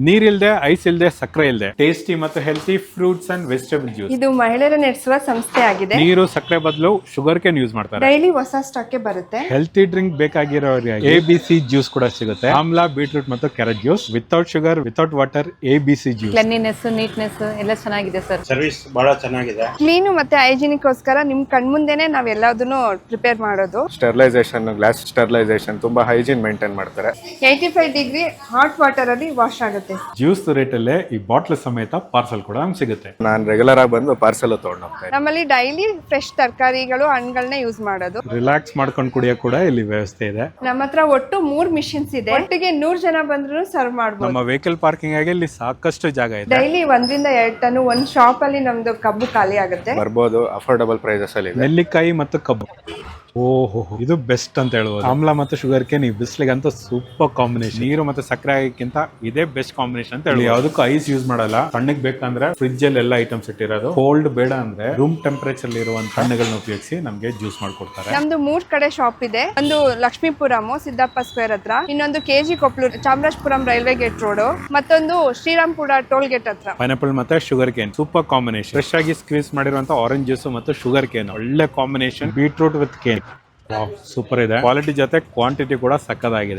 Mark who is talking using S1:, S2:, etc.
S1: ನೀರಿಲ್ದೆ ice ಇಲ್ದೆ ಸಕ್ಕರೆ ಇಲ್ದೆ ಟೇಸ್ಟಿ ಮತ್ತು healthy fruits and vegetable juice.
S2: ಇದು ಮಹಿಳೆಯರ ನಡೆಸುವ ಸಂಸ್ಥೆ ಆಗಿದೆ.
S1: ನೀರು ಸಕ್ಕರೆ ಬದಲು ಶುಗರ್ ಕೇನ್ ಯೂಸ್ ಮಾಡ್ತಾರೆ.
S2: ಡೈಲಿ ಹೊಸ ಸ್ಟಾಕ್ ಬರುತ್ತೆ.
S1: ಹೆಲ್ತಿ ಡ್ರಿಂಕ್ ಬೇಕಾಗಿರೋರಿಗೆ ABC ಜ್ಯೂಸ್ ಕೂಡ ಸಿಗುತ್ತೆ. ಆಮ್ಲಾ, ಬೀಟ್ರೂಟ್ ಮತ್ತು carrot juice without sugar, without water. ABC juice.
S3: Cleanliness, neatness ಎಲ್ಲ ಚೆನ್ನಾಗಿದೆ ಸರ್.
S4: ಸರ್ವಿಸ್ ಬಹಳ ಚೆನ್ನಾಗಿದೆ.
S2: ಕ್ಲೀನು ಮತ್ತೆ ಹೈಜಿನಿಕ್ ಗೋಸ್ಕರ ನಿಮ್ ಕಣ್ಮುಂದೆನೆ ನಾವ್ ಎಲ್ಲದನ್ನು ಪ್ರಿಪೇರ್ ಮಾಡೋದು.
S5: ಸ್ಟೆರಿಲೈಸೇಷನ್, ಗ್ಲಾಸ್ ಸ್ಟೆರಿಲೈಸೇಷನ್, ತುಂಬಾ ಹೈಜೀನ್ ಮೇಂಟೈನ್ ಮಾಡ್ತಾರೆ.
S2: 85 ಡಿಗ್ರಿ ಹಾಟ್ ವಾಟರ್ ಅಲ್ಲಿ ವಾಶ್ ಆಗುತ್ತೆ.
S1: ಜ್ಯೂಸ್ ರೇಟಲ್ಲೇ ಈ ಬಾಟ್ಲ್ ಸಮೇತ ಪಾರ್ಸಲ್ ಕೂಡ ನಮ್ಗೆ ಸಿಗುತ್ತೆ.
S5: ನಾನು ರೆಗ್ಯುಲರ್ ಆಗಿ ಬಂದು ಪಾರ್ಸೆಲ್ ತಗೊಂಡು ಹೋಗ್ತೇನೆ.
S2: ನಮ್ಮಲ್ಲಿ ಡೈಲಿ ಫ್ರೆಶ್ ತರಕಾರಿಗಳು, ಹಣ್ಣುಗಳನ್ನ ಯೂಸ್ ಮಾಡೋದು.
S1: ರಿಲ್ಯಾಕ್ಸ್ ಮಾಡ್ಕೊಂಡು ಕುಡಿಯೋ ಕೂಡ ಇಲ್ಲಿ ವ್ಯವಸ್ಥೆ ಇದೆ.
S2: ನಮ್ಮ ಹತ್ರ ಒಟ್ಟು 3 ಮಿಷಿನ್ಸ್ ಇದೆ. ಒಟ್ಟಿಗೆ 100 ಜನ ಬಂದ್ರು ಸರ್ವ್ ಮಾಡಬಹುದು.
S1: ನಮ್ಮ ವೆಹಿಕಲ್ ಪಾರ್ಕಿಂಗ್ ಆಗಿ ಇಲ್ಲಿ ಸಾಕಷ್ಟು ಜಾಗ ಇದೆ.
S2: ಡೈಲಿ 1 ರಿಂದ 2 ಟನ್ ಒಂದ್ ಶಾಪ್ ಅಲ್ಲಿ ನಮ್ದು ಕಬ್ಬು ಖಾಲಿ ಆಗುತ್ತೆ.
S5: ಬರ್ಬೋದು, ಅಫೋರ್ಡಬಲ್ ಪ್ರೈಸಸ್ ಅಲ್ಲಿ ಇದೆ.
S1: ನೆಲ್ಲಿಕಾಯಿ ಮತ್ತು ಕಬ್ಬು, ಓಹೋ ಇದು ಬೆಸ್ಟ್ ಅಂತ ಹೇಳ್ಬೋದು. ಆಮ್ಲ ಮತ್ತು ಶುಗರ್ ಕೇನ್ ಈ ಬಿಸ್ಲಿಗಂತ ಸೂಪರ್ ಕಾಂಬಿನೇಷನ್. ನೀರು ಮತ್ತೆ ಸಕ್ಕರೆ ಆಗಿಕ್ಕಿಂತ ಇದೇ ಬೆಸ್ಟ್ ಕಾಂಬಿನೇಷನ್ ಅಂತ ಹೇಳಿ. ಯಾವುದಕ್ಕೂ ಐಸ್ ಯೂಸ್ ಮಾಡಲ್ಲ. ತಣ್ಣಗ್ ಬೇಕಂದ್ರೆ ಫ್ರಿಡ್ಜ್ ಅಲ್ಲಿ ಎಲ್ಲ ಐಟಮ್ಸ್ ಇಟ್ಟಿರೋದು. ಕೋಲ್ಡ್ ಬೇಡ ಅಂದ್ರೆ ರೂಮ್ ಟೆಂಪರೇಚರ್ ಇರುವಂತ ಹಣ್ಣುಗಳನ್ನ ಉಪಯೋಗಿಸಿ ನಮ್ಗೆ ಜ್ಯೂಸ್ ಮಾಡ್ಕೊಡ್ತಾರೆ.
S2: ನಮ್ದು 3 ಕಡೆ ಶಾಪ್ ಇದೆ. ಒಂದು ಲಕ್ಷ್ಮೀಪುರಂ ಸಿದ್ದಪ್ಪ ಸ್ಕ್ವೇರ್ ಹತ್ರ, ಇನ್ನೊಂದು KG Koppaluru Chamarajapuram railway gate road, ಮತ್ತೊಂದು ಶ್ರೀರಾಮ್ಪುರ ಟೋಲ್ ಗೇಟ್ ಹತ್ರ.
S1: ಪೈನಾಪಲ್ ಮತ್ತೆ sugar cane super combination. Fresh ಆಗಿ ಸ್ಕ್ವೀಸ್ ಮಾಡಿರುವಂತ ಆರೆಂಜ್ ಜ್ಯೂಸ್ ಮತ್ತು ಶುಗರ್ ಕೇನ್ ಒಳ್ಳೆ combination. Beetroot with cane super ಇದೆ. ಕ್ವಾಲಿಟಿ ಜೊತೆ ಕ್ವಾಂಟಿಟಿ ಕೂಡ ಸಕ್ಕದಾಗಿದೆ.